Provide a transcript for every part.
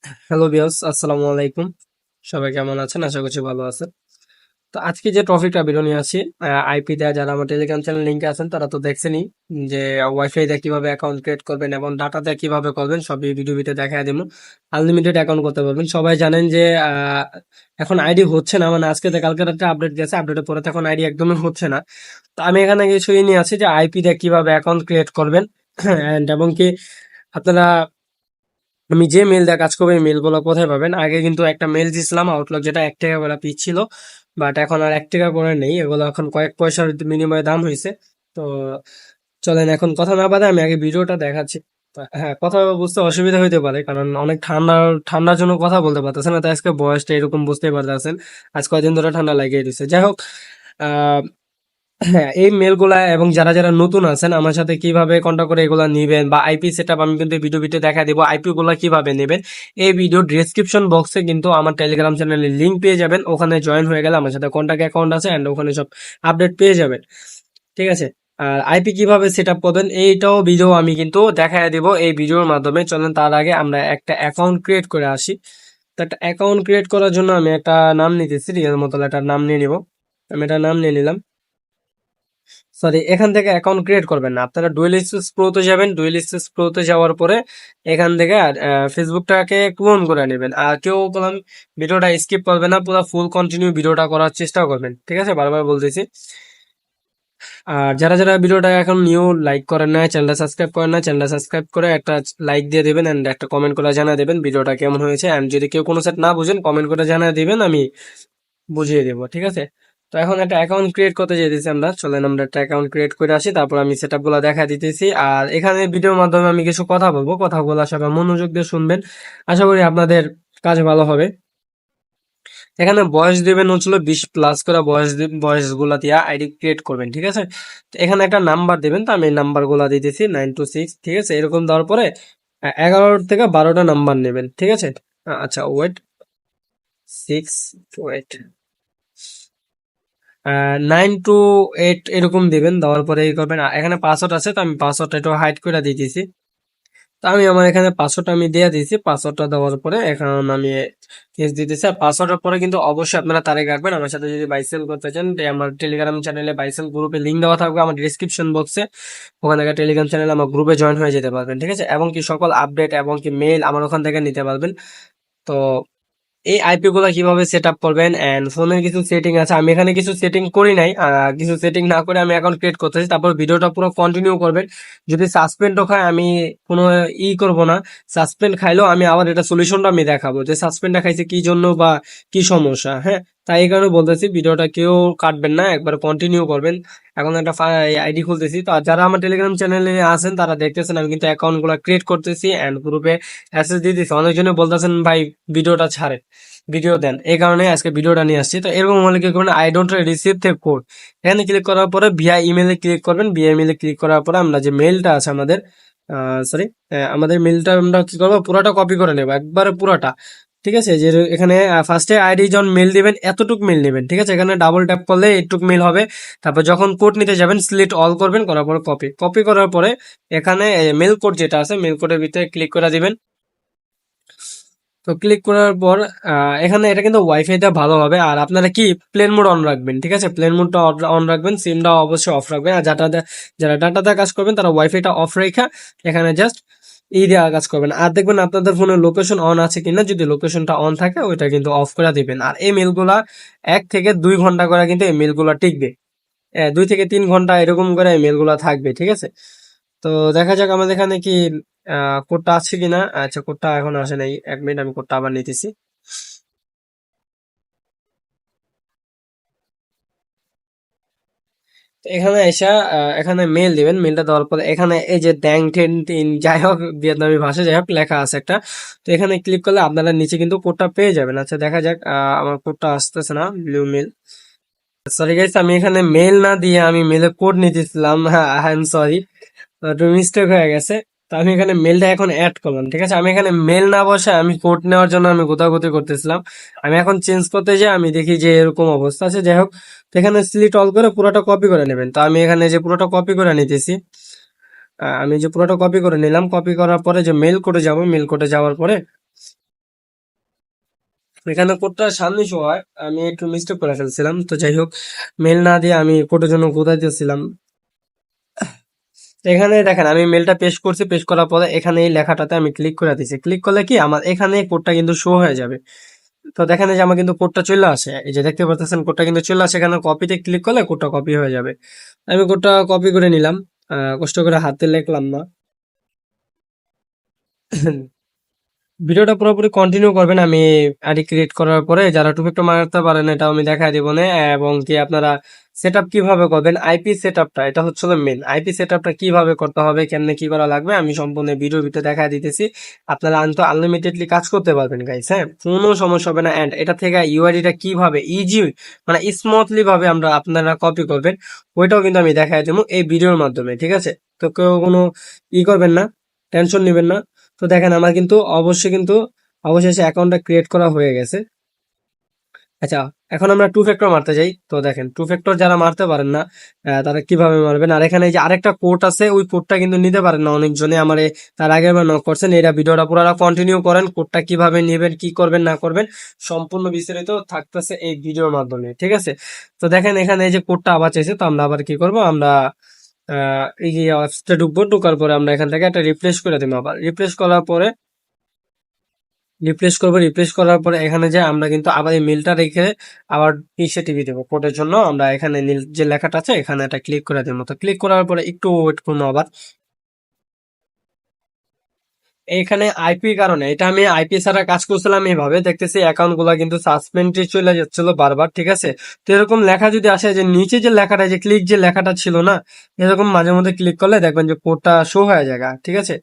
Hello বিয়স, আসসালামু আলাইকুম। সবাই কেমন আছেন? আশা করছি ভালো আছেন। তো আজকে যে টপিকটা বেরো নিয়ে আসি, আইপি দেওয়া যারা আমার টেলিগ্রাম চ্যানেল লিঙ্কে আছেন তারা তো দেখছেনই যে ওয়াইফাই দিয়ে কিভাবে অ্যাকাউন্ট ক্রিয়েট করবেন এবং ডাটা দিয়ে কিভাবে করবেন সবই ভিডিওতে দেখায় দেবো। আনলিমিটেড অ্যাকাউন্ট করতে পারবেন। সবাই জানেন যে এখন আইডি হচ্ছে না, মানে আজকে কালকে রাত্রে আপডেট দিয়েছে, আপডেটের পরে তো এখন আইডি একদমই হচ্ছে না। তো আমি এখানে কিছু নিয়ে আছি যে আইপি দিয়ে কিভাবে অ্যাকাউন্ট ক্রিয়েট করবেন অ্যান্ড এবং কি আপনারা আমি যে মেল দিয়ে কাজ করবো এই মেলগুলো কোথায় পাবেন। আগে কিন্তু একটা মেল দিছিলাম আউটলুক, যেটা 1 টাকা করে পিস ছিল, বাট এখন আর 1 টাকা করে নেই, এগুলো এখন কয়েক পয়সার বিনিময়ে দাম হয়েছে। তো চলেন এখন কথা না বাদে আমি আগে ভিডিওটা দেখাচ্ছি। হ্যাঁ, কথা বুঝতে অসুবিধা হইতে পারে কারণ অনেক ঠান্ডার জন্য কথা বলতে পারতেছে না, তাই আজকে বয়সটা এরকম বুঝতেই পারতেছেন। আজ কয়দিন ধরে ঠান্ডা লাগিয়ে দিচ্ছে। যাই হোক, আহ হ্যাঁ, এই মেলগুলা এবং যারা যারা নতুন আছেন আমার সাথে কিভাবে কন্টাক্ট করে এগুলা নিবেন বা আইপি সেটআপ আমি কিন্তু ভিডিওতে দেখা দেবো, আইপি গুলা কিভাবে নেবেন এই ভিডিও ডেসক্রিপশন বক্সে কিন্তু আমার টেলিগ্রাম চ্যানেলের লিংক পেয়ে যাবেন। ওখানে জয়েন হয়ে গেলে আমার সাথে কন্টাক্ট অ্যাকাউন্ট আছে এন্ড ওখানে সব আপডেট পেয়ে যাবেন। ঠিক আছে। আর আইপি কিভাবে সেট আপ করবেন এইটাও ভিডিও আমি কিন্তু দেখায় দেবো এই ভিডিওর মাধ্যমে। চলেন তার আগে আমরা একটা অ্যাকাউন্ট ক্রিয়েট করে আসি। তো একটা অ্যাকাউন্ট ক্রিয়েট করার জন্য আমি একটা নাম নিতেছি, রিয়েল মতো একটা নাম নিয়ে নিব। আমি একটা নাম নিয়ে নিলাম। সরি, এখান থেকে অ্যাকাউন্ট ক্রিয়েট করবেন না, আপনারা ডুয়েল স্পেস প্রোতে যাবেন। ডুয়েল স্পেস প্রোতে যাওয়ার পরে এখান থেকে ফেসবুকটাকে ক্লোন করে নেবেন। আর কেউ বললাম ভিডিওটা স্কিপ করবে না, পুরো ফুল কন্টিনিউ ভিডিওটা করার চেষ্টা করবেন। ঠিক আছে, বারবার বলতেছি। আর যারা যারা ভিডিওটা এখন নিউ লাইক করেন না, চ্যানেলটা সাবস্ক্রাইব করেন না, চ্যানেলটা সাবস্ক্রাইব করে একটা লাইক দিয়ে দেবেন এন্ড একটা কমেন্ট করে জানিয়ে দেবেন ভিডিওটা কেমন হয়েছে। এন্ড যদি কেউ কোনো সেট না বুঝেন কমেন্ট করে জানিয়ে দিবেন, আমি বুঝিয়ে দেবো। ঠিক আছে। তো এখন একটা অ্যাকাউন্ট ক্রিয়েট করতে যেতেছি আমরা। চলেন আমরা একটা অ্যাকাউন্ট ক্রিয়েট করে আসি, তারপর আমি সেটআপ গুলো দেখা দিতেছি। আর এখানে ভিডিওর মাধ্যমে আমি কিছু কথা বলবো, কথাগুলো সবাই মনোযোগ দিয়ে শুনবেন। আশা করি আপনাদের কাজ ভালো হবে। এখানে বয়স দিবেন হচ্ছিল 20+ করে বয়স গুলা দিয়ে আইডি ক্রিয়েট করবেন। ঠিক আছে। তো এখানে একটা নাম্বার দিবেন, তো আমি নাম্বার গুলা দিতেছি 926। ঠিক আছে, এরকম দেওয়ার পরে 11 থেকে 12টা নাম্বার নেবেন। ঠিক আছে। আচ্ছা ওয়েট, 6 ওয়েট, 9 to 8 এরকম দিবেন। দেওয়ার পরে এই করবেন। এখানে পাসওয়ার্ড আছে, তো আমি পাসওয়ার্ডটা একটু হাইড করে দিতেছি। তো আমি আমার এখানে পাসওয়ার্ডটা আমি দিয়ে দিয়েছি। পাসওয়ার্ডটা দেওয়ার পরে এখন আমি কেস দিতেছি। আর পাসওয়ার্ডের পরে কিন্তু অবশ্যই আপনারা তারিখ রাখবেন। আমার সাথে যদি বাইসেল করতে চান, আমার টেলিগ্রাম চ্যানেলে বাইসেল গ্রুপে লিঙ্ক দেওয়া থাকবে আমার ডিসক্রিপশন বক্সে। ওখান থেকে টেলিগ্রাম চ্যানেলে আমার গ্রুপে জয়েন হয়ে যেতে পারবেন। ঠিক আছে, এবং কি সকল আপডেট এবং কি মেইল আমার ওখান থেকে নিতে পারবেন। তো এই আইপি গুলা কিভাবে সেট আপ করবেন এন্ড ফোনের কিছু সেটিং আছে, আমি এখানে কিছু সেটিং করি নাই। কিছু সেটিং না করে আমি অ্যাকাউন্ট ক্রিয়েট করতেছি। তারপর ভিডিওটা পুরো কন্টিনিউ করবেন। যদি সাসপেন্ডও খায় আমি কোনো করব না। সাসপেন্ড খাইলেও আমি আবার এটা সলিউশনটা আমি দেখাবো যে সাসপেন্ডটা খাইছে কি জন্য বা কি সমস্যা। হ্যাঁ, তাই এই কারণে বলতেছি ভিডিওটা কেউ কাটবেন না, একবার কন্টিনিউ করবেন। এখন একটা আইডি খুলতেছি। তো আর যারা আমার টেলিগ্রাম চ্যানেলে আছেন তারা দেখতেছেন আমি কিন্তু অ্যাকাউন্ট গুলা ক্রিয়েট করতেছি এন্ড গ্রুপে অ্যাসেস দিয়ে দিচ্ছি। অনেকজনে বলতেছেন ভাই ভিডিওটা ছাড়ে, ভিডিও দেন, এই কারণে আজকে ভিডিওটা নিয়ে আসছি। তো এরকম হলে কি করবেন, I don't receive the code, এখানে ক্লিক করার পরে ভিয়া ইমেলে ক্লিক করবেন। ভিয়া ইমেলে ক্লিক করার পরে আমরা যে মেইলটা আছে আমাদের, সরি, আমাদের মেইলটা আমরা কি করবো, পুরাটা কপি করে নেবো, একবারে পুরাটা। ঠিক আছে, যে এখানে ফার্স্টে আইডি যখন মেল দিবেন এতটুক মেল নেবেন। ঠিক আছে, এখানে ডাবল ট্যাপ করলে এইটুক মেল হবে। তারপর যখন কোড নিতে যাবেন সিলেক্ট অল করবেন, করার পরে কপি কপি করার পরে এখানে মেল কোড যেটা আছে মেল কোডের ভিতরে ক্লিক করে দিবেন। তো ক্লিক করার পর এখানে এটা কিন্তু ওয়াইফাইটা ভালো হবে। আর আপনারা কি প্লেন মোড অন রাখবেন। ঠিক আছে, প্লেন মোডটা অন রাখবেন, সিমটা অবশ্যই অফ রাখবেন। আর যারা ডাটাতে কাজ করবেন তারা ওয়াইফাইটা অফ রেখা এখানে জাস্ট দেওয়া কাজ করবেন। আর দেখবেন আপনাদের ফোনে লোকেশন অন আছে কিনা, যদি লোকেশনটা অন থাকে ওইটা কিন্তু অফ করে দিবেন। আর এই মেলগুলা 1 থেকে 2 ঘন্টা করে কিন্তু এই মেলগুলা টিকবে। 2 থেকে 3 ঘন্টা এরকম করে এই মেলগুলা থাকবে। ঠিক আছে। তো দেখা যাক আমাদের এখানে কি কোডটা আছে কিনা। আচ্ছা, কোডটা এখন আসে নাই, 1 মিনিট, আমি কোডটা আবার নিতেছি। তো এখানে এসে এখানে মেল দিবেন। মেলটা দেওয়ার পরে এখানে এই যে ড্যাং টেন তিন যাই হোক ভিয়েতনামি ভাষা যাই হোক লেখা আছে একটা। তো এখানে ক্লিক করলে আপনারা নিচে কিন্তু কোডটা পেয়ে যাবেন। আচ্ছা দেখা যাক, আমার কোডটা আসতেছে না, ব্লু মেল। সরি গাইস, আমি এখানে মেল না দিয়ে আমি মেলে কোড নিতেছিলাম। হ্যাঁ, আই এম সরি, একটু মিস্টেক হয়ে গেছে। তো আমি এখানে মেলটা এখন অ্যাড করলাম। ঠিক আছে, আমি এখানে মেল না বসে আমি কোড নেওয়ার জন্য আমি গোতাগুতি করতেছিলাম। আমি এখন চেঞ্জ করতে যাই, আমি দেখি যে এরকম অবস্থা আছে। যাই হোক, তো এখানে সিলেক্ট অল করে পুরোটা কপি করে নেবেন। তো আমি এখানে যে পুরোটা কপি করে নিতেছি। আমি যে পুরোটা কপি করে নিলাম, কপি করার পরে যে মেল কোডে যাব, মেল কোডে যাওয়ার পরে এখানে কোডটা সামনে শো হয়, আমি একটু মিস্টেক করে ফেলছিলাম। তো যাই হোক, মেল না দিয়ে আমি কোডের জন্য কোথায় দিয়েছিলাম। তো এখানে দেখেন আমি মেলটা পেস্ট করছি, পেস্ট করার পরে এখানে এই লেখাটাতে আমি ক্লিক করে দিয়েছি। ক্লিক করলে কি আমার এখানে কোডটা কিন্তু শো হয়ে যাবে। তো দেখেন এই যে আমার কিন্তু কোডটা চলে আসে, এই যে দেখতে পাচ্ছেন কোডটা কিন্তু চলে আসে। এখানে কপিতে ক্লিক করলে কোডটা কপি হয়ে যাবে। আমি কোডটা কপি করে নিলাম, কষ্ট করে হাতে লিখলাম না। ভিডিওটা পুরোপুরি কন্টিনিউ করবেন। আমি আইডি ক্রিয়েট করার পরে যারা টু ফ্যাক্টর মারতে পারেন এটা আমি দেখাই দিব না, এবং কি আপনারা সেট আপ কিভাবে করবেন, আইপি সেট আপটা এটা হচ্ছে মেন। আইপি সেট আপটা কিভাবে করতে হবে, কেমনে কি করা লাগবে আমি সম্পূর্ণ ভিডিওর ভিতরে দেখা দিতেছি। আপনারা আনলিমিটেডলি কাজ করতে পারবেন গাইস, হ্যাঁ, কোনো সমস্যা হবে না। অ্যান্ড এটা থেকে ইউআইডিটা কিভাবে ইজি মানে স্মুথলি ভাবে আমরা আপনারা কপি করবেন, ওইটাও কিন্তু আমি দেখাই দেবো এই ভিডিওর মাধ্যমে, ঠিক আছে? তো কেউ কোনো করবেন না, টেনশন নেবেন না। তো দেখেন আমার কিন্তু অবশ্যই কিন্তু অবশেষে অ্যাকাউন্টটা ক্রিয়েট করা হয়ে গেছে। আচ্ছা, এখন আমরা টু ফ্যাক্টর মারতে যাই। তো দেখেন টু ফ্যাক্টর যারা মারতে পারেন না, তারা কিভাবে মারবেন। আর এখানে এই যে আরেকটা কোড আছে, ওই কোডটা কিন্তু নিতে পারেন না অনেকজনে আমার তার আগে নক করছেন। এরা ভিডিওটা পুরো কন্টিনিউ করেন, কোডটা কিভাবে নেবেন, কি করবেন না করবেন সম্পূর্ণ বিস্তারিত থাকতেছে এই ভিডিওর মাধ্যমে, ঠিক আছে? তো দেখেন এখানে এই যে কোডটা আবার চাইছে, তো আমরা আবার কি করব, আমরা এই যে অ্যাপসটা ঢুকবো, ঢোকার পরে আমরা এখান থেকে একটা রিফ্রেশ করে দিব। আবার রিফ্রেশ করার পরে রিপ্লেস করবো, রিপ্লেস করার পরে এখানে যে আমরা কিন্তু আবার এই মেলটা রেখে আবার ইসে টিভি দেবো কোডের জন্য। আমরা এখানে নীল যে লেখাটা আছে এখানে এটা ক্লিক করে দেবো। তো ক্লিক করার পরে একটু ওয়েট করবো আবার। এখানে আইপি কারণে এটা আমি আইপি ছাড়া কাজ করছিলাম, এইভাবে দেখতেছি অ্যাকাউন্ট গুলা কিন্তু সাসপেন্ডে চলে যাচ্ছিল বারবার, ঠিক আছে? তো এরকম লেখা যদি আসে, যে নিচে যে লেখাটা, যে ক্লিক যে লেখাটা ছিল না, এরকম মাঝে মধ্যে ক্লিক করলে দেখবেন যে কোডটা শো হয়ে যায়, ঠিক আছে?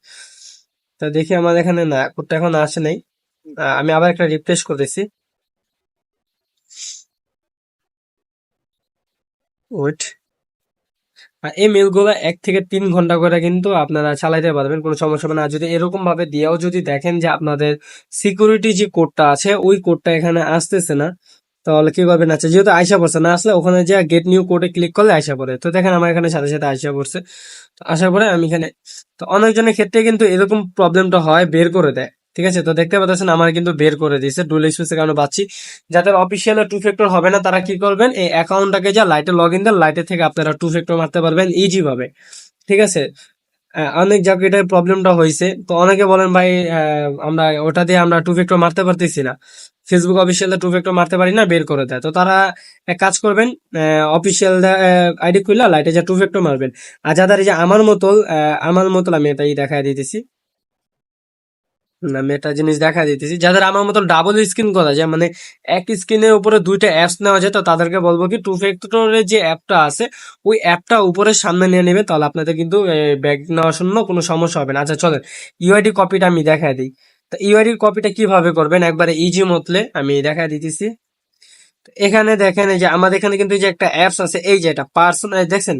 তো দেখি আমার এখানে না, কোডটা এখন আসে নাই। আমি আবার একটা রিফ্রেশ করতেছি, ওয়েট। আর এই মেলগুলো 1 থেকে 3 ঘন্টা করে কিন্তু আপনারা চালাইতে পারবেন, কোনো সমস্যা হবে না। আর যদি এরকম ভাবে দিয়েও যদি দেখেন যে আপনাদের সিকিউরিটি যে কোডটা আছে ওই কোডটা এখানে আসতেছে না, তাহলে কি করবেন? আচ্ছা, যেহেতু আইসা পড়ছে না, আসলে ওখানে যে গেট নিউ কোডে ক্লিক করলে আইসা পড়ে। তো দেখেন আমার এখানে সাথে সাথে আইসা পড়ছে। তো আসার পরে আমি এখানে, তো অনেকজনের ক্ষেত্রে কিন্তু এরকম প্রবলেমটা হয়, বের করে দেয়, ঠিক আছে? তো দেখতে পাচ্ছেন আমার কিন্তু বের করে দিয়েছে, ডুয়েল স্পেসের কারণে পাচ্ছি। যাদের অফিসিয়াল টু ফ্যাক্টর হবে না তারা কি করবেন, এই অ্যাকাউন্টটাকে যা লাইটে লগ ইন দেন, লাইটে থেকে আপনারা টু ফ্যাক্টর মারতে পারবেন ইজি ভাবে, ঠিক আছে? অনেক জায়গায় প্রবলেমটা হয়েছে। তো অনেকে বলেন ভাই, আমরা ওটা দিয়ে আমরা টু ফ্যাক্টর মারতে পারতেছি না, ফেসবুক অফিসিয়াল টু ফ্যাক্টর মারতে পারি না, বের করে দেয়। তো তারা এক কাজ করবেন, অফিসিয়াল আইডি খুললা লাইটে যা টু ফ্যাক্টর মারবেন। আর যাদের এই যে আমার মতো আমি এটাই দেখাই দিতেছি, আমি একটা জিনিস দেখা দিতেছি, যাদের আমার মতো ডাবল স্ক্রিন করা যায়, মানে এক স্ক্রিনের উপরে দুইটা অ্যাপস নেওয়া যায়, তো তাদেরকে বলবো কি টু ফ্যাক্টরের যে অ্যাপটা আছে ওই অ্যাপটা উপরে সামনে নিয়ে নেবে, তাহলে আপনাদের কিন্তু ব্যাগ নেওয়ার জন্য কোনো সমস্যা হবে না। আচ্ছা চলেন ইউআইডি কপিটা আমি দেখা দিই। তো ইউআইডি কপিটা কিভাবে করবেন একবারে ইজি মতলে আমি দেখা দিতেছি। এখানে দেখেন এই যে আমাদের এখানে কিন্তু এই যে একটা অ্যাপস আছে, এই যে এটা পার্সোনাল, দেখছেন,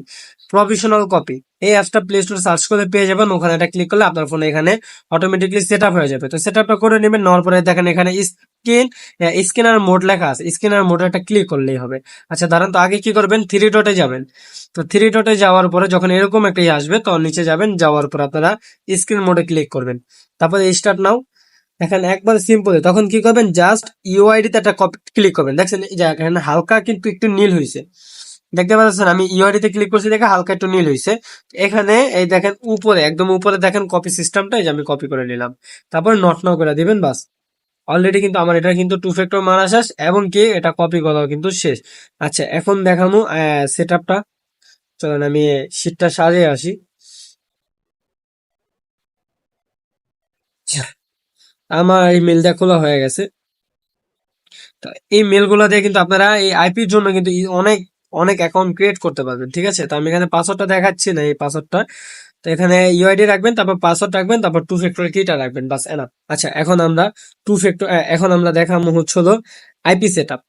প্রফেশনাল কপি। এই অ্যাপসটা প্লে স্টোরে সার্চ করে পেয়ে যাবেন, ওখানে এটা ক্লিক করলে আপনার ফোনে এখানে অটোমেটিকলি সেট আপ হয়ে যাবে। তো সেট আপটা করে নেবেন, নেওয়ার পরে দেখেন এখানে স্ক্যানার মোড লেখা আছে, স্ক্যানার মোডে একটা ক্লিক করলেই হবে। আচ্ছা দাঁড়ান, তো আগে কি করবেন, থ্রি ডটে যাবেন। তো থ্রি ডটে যাওয়ার পরে যখন এরকম একটা আসবে তখন নিচে যাবেন, যাওয়ার পর আপনারা স্ক্রিন মোডে ক্লিক করবেন, তারপরে স্টার্ট নাও। দেখেন একবার সিম্পল, তখন কি করবেন, জাস্ট ইউআইডি তে একটা ক্লিক করবেন। দেখছেন এই যে এখানে হালকা কিন্তু একটু নীল হয়েছে, দেখতে পাচ্ছেন আমি ইউআইডি তে ক্লিক করছি দেখে হালকা একটু নীল হয়েছে। এখানে এই দেখেন উপরে, একদম উপরে দেখেন কপি সিস্টেমটা, এই যে আমি কপি করে নিলাম, তারপর নট নাও করে দিবেন, বাস। অলরেডি কিন্তু আমার এটা কিন্তু টু ফ্যাক্টর মারা শেষ, এবং কি এটা কপি করাও কিন্তু শেষ। আচ্ছা এখন দেখানো সেট আপটা, চলেন আমি শীটটা সাজিয়ে আসি। আমার এই মেলটা খোলা হয়ে গেছে। তো এই মেলগুলো দিয়ে কিন্তু আপনারা এই আইপির জন্য কিন্তু অনেক অনেক অ্যাকাউন্ট ক্রিয়েট করতে পারবেন, ঠিক আছে? তো আমি এখানে পাসওয়ার্ডটা দেখাচ্ছি না, এই পাসওয়ার্ডটা। তো এখানে ইউআইডি রাখবেন, তারপর পাসওয়ার্ড রাখবেন, তারপর টু ফ্যাক্টর কিটা রাখবেন, বাস এনাফ। আচ্ছা এখন আমরা দেখাবো হচ্ছে হলো আইপি সেটআপ,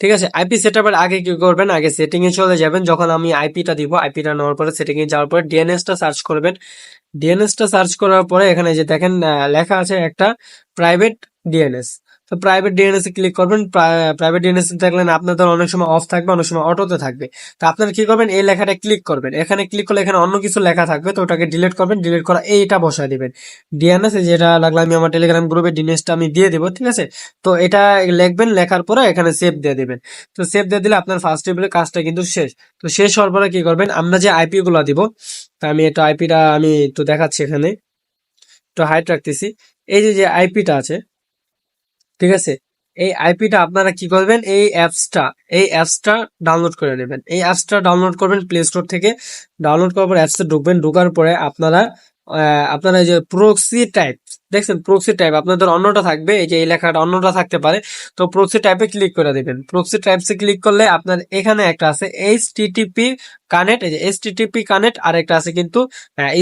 ঠিক আছে? আইপি সেটআপের আগে কি করবেন, আগে সেটিং এ চলে যাবেন। যখন আমি আইপিটা দিব, আইপিটা নেওয়ার পরে সেটিং এ যাওয়ার পরে ডিএনএসটা সার্চ করবেন। ডিএনএসটা সার্চ করার পরে এখানে যে দেখেন লেখা আছে একটা প্রাইভেট ডিএনএস। তো তো প্রাইভেট ডিএনএস এ ক্লিক করবেন। প্রাইভেট ডিএনএস দেখলেন আপনাদের অনেক সময় অফ থাকবে, অনেক সময় অটোতে থাকবে। তো আপনারা কি করবেন, এই লেখাটা ক্লিক করবেন। এখানে ক্লিক করলে এখানে অন্য কিছু লেখা থাকবে, তো ওটাকে ডিলিট করবেন। ডিলিট করা এইটা বসায় দিবেন ডিএনএস, যেটা লাগলে আমি আমার টেলিগ্রাম গ্রুপে ডিএনএসটা আমি দিয়ে দিব, ঠিক আছে। তো এটা লিখবেন, লেখার পরে এখানে সেভ দিয়ে দিবেন। তো সেভ দিয়ে দিলে আপনার ফার্স্ট টেবিলের কাজটা কিন্তু শেষ। তো শেষ হওয়ার পরে কি করবেন, আমরা যে আইপি গুলো দিব, তা আমি এটা আইপিটা আমি একটু দেখাচ্ছি এখানে, একটু হাইট রাখতেছি। এই যে যে আইপিটা আছে, ঠিক আছে, এই আইপিটা আপনারা কি করবেন, এই অ্যাপসটা ডাউনলোড করে নেবেন। এই অ্যাপসটা ডাউনলোড করবেন প্লে স্টোর থেকে। ডাউনলোড করার পর অ্যাপসে ঢুকবেন। ঢোকার পরে আপনারা এই যে প্রক্সি টাইপ দেখছেন, প্রক্সি টাইপ আপনাদের অন্যটা থাকবে, এই যে এই লেখাটা অন্যটা থাকতে পারে। তো প্রক্সি টাইপে ক্লিক করে দিবেন। প্রক্সি টাইপসে ক্লিক করলে আপনার এখানে একটা আছে এইচটিটিপি কানেক্ট, এই যে এইচটিটিপি কানেক্ট, আর একটা আছে কিন্তু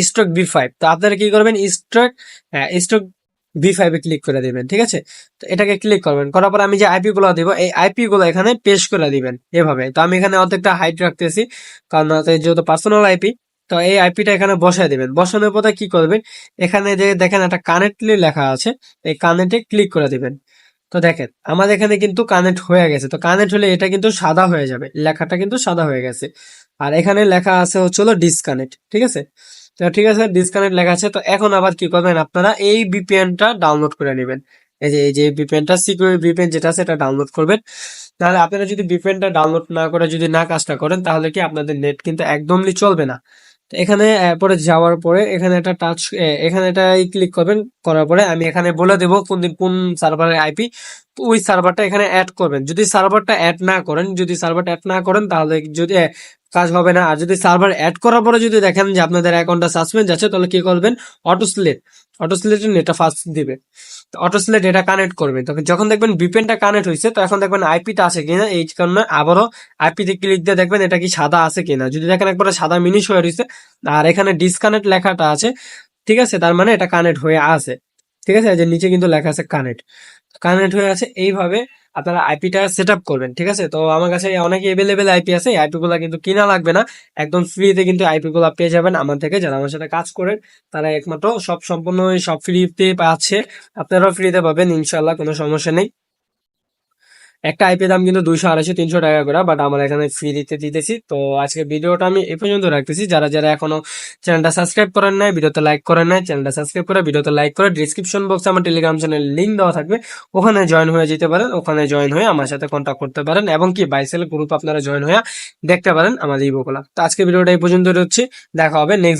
স্টক বি5। তো আপনারা কি করবেন, স্টক বি5 এ ক্লিক করে দিবেন, ঠিক আছে। তো এটাকে ক্লিক করবেন, করার পর আমি যে আইপি গুলো দিব, এই আইপি গুলো এখানে পেস্ট করে দিবেন এভাবে। তো আমি এখানে অর্ধেকটা হাইট রাখতেছি, কারণ যেহেতু পার্সোনাল আইপি। তো এই আইপিটা এখানে বসায় দিবেন। বসানোর পরে কি করবেন, এখানে যে দেখেন একটা কানেক্টলি লেখা আছে, এই কানেক্টে ক্লিক করে দিবেন। তো দেখেন আমাদের এখানে কিন্তু কানেক্ট হয়ে গেছে। তো কানেক্ট হলে এটা কিন্তু সাদা হয়ে যাবে, লেখাটা কিন্তু সাদা হয়ে গেছে। আর এখানে লেখা আছে হচ্ছে হলো ডিসকানেক্ট, ঠিক আছে। তো ঠিক আছে, ডিসকানেক্ট লেখা আছে। তো এখন আবার কি করবেন, আপনারা এই ভিপিএনটা ডাউনলোড করে নেবেন। এই যে ভিপিএনটা, সিকিউর ভিপিএন যেটা আছে এটা ডাউনলোড করবেন। তাহলে আপনারা যদি ভিপিএনটা ডাউনলোড না করে যদি না কাজটা করেন, তাহলে কি আপনাদের নেট কিন্তু একদমই চলবে না। তো এখানে পরে যাওয়ার পরে এখানে একটা এখানে এটাই ক্লিক করবেন। করার পরে আমি এখানে বলে দেবো কোন সার্ভারের আইপি, ওই সার্ভারটা এখানে অ্যাড করবেন। যদি সার্ভারটা অ্যাড না করেন তাহলে যদি কাজ হবে না। আর যদি সার্ভার অ্যাড করার পরে যদি দেখেন যে আপনাদের অ্যাকাউন্টটা সাসপেন্ড যাচ্ছে, তাহলে কি করবেন, অটো সিলেক্টের নেটটা ফার্স্ট দিবে। অটো সিলেক্ট এটা কানেক্ট করবেন। তখন যখন দেখবেন ভিপিএনটা কানেক্ট হয়েছে, তো এখন দেখবেন আইপিটা আছে কিনা, এই কারণে আবারও আইপিতে ক্লিক দিয়ে দেখবেন এটা কি সাদা আছে কিনা। যদি দেখেন একবারে সাদা মিনিশ হয়ে রয়েছে আর এখানে ডিসকানেক্ট লেখাটা আছে, ঠিক আছে, তার মানে এটা কানেক্ট হয়ে আছে, ঠিক আছে। এই যে নিচে কিন্তু লেখা আছে কানেক্ট হয়ে আছে। এইভাবে আপনারা আইপিটা সেট আপ করবেন, ঠিক আছে। তো আমার কাছে অনেক এভেলেবেল আইপি আছে, আইপি গুলা কিন্তু কিনা লাগবে না, একদম ফ্রিতে কিন্তু আইপি গুলা পেয়ে যাবেন আমার থেকে। যারা আমার সাথে কাজ করেন তারা একমাত্র সম্পূর্ণ সব ফ্রিতে পাচ্ছে, আপনারাও ফ্রিতে পাবেন ইনশাল্লাহ, কোনো সমস্যা নেই। একটা আইপি দাম কিন্তু 200, 250, 300 টাকা করে, বাট আমার এখানে ফ্রি দিতেছি। তো আজকে ভিডিওটা আমি এই পর্যন্ত রাখতেছি। যারা যারা এখনো চ্যানেলটা সাবস্ক্রাইব করেন নাই, ভিডিওতে লাইক করেন নাই, চ্যানেলটা সাবস্ক্রাইব করে ভিডিওতে লাইক করে ডিসক্রিপশন বক্সে আমার টেলিগ্রাম চ্যানেল লিঙ্ক দেওয়া থাকবে, ওখানে জয়েন হয়ে যেতে পারেন। ওখানে জয়েন হয়ে আমার সাথে কন্ট্যাক্ট করতে পারেন, এবং কি বাইসেল গ্রুপ আপনারা জয়েন হয়ে দেখতে পারেন আমার ইবুকগুলা। তো আজকে ভিডিওটা এই পর্যন্ত হচ্ছে, দেখা হবে নেক্সট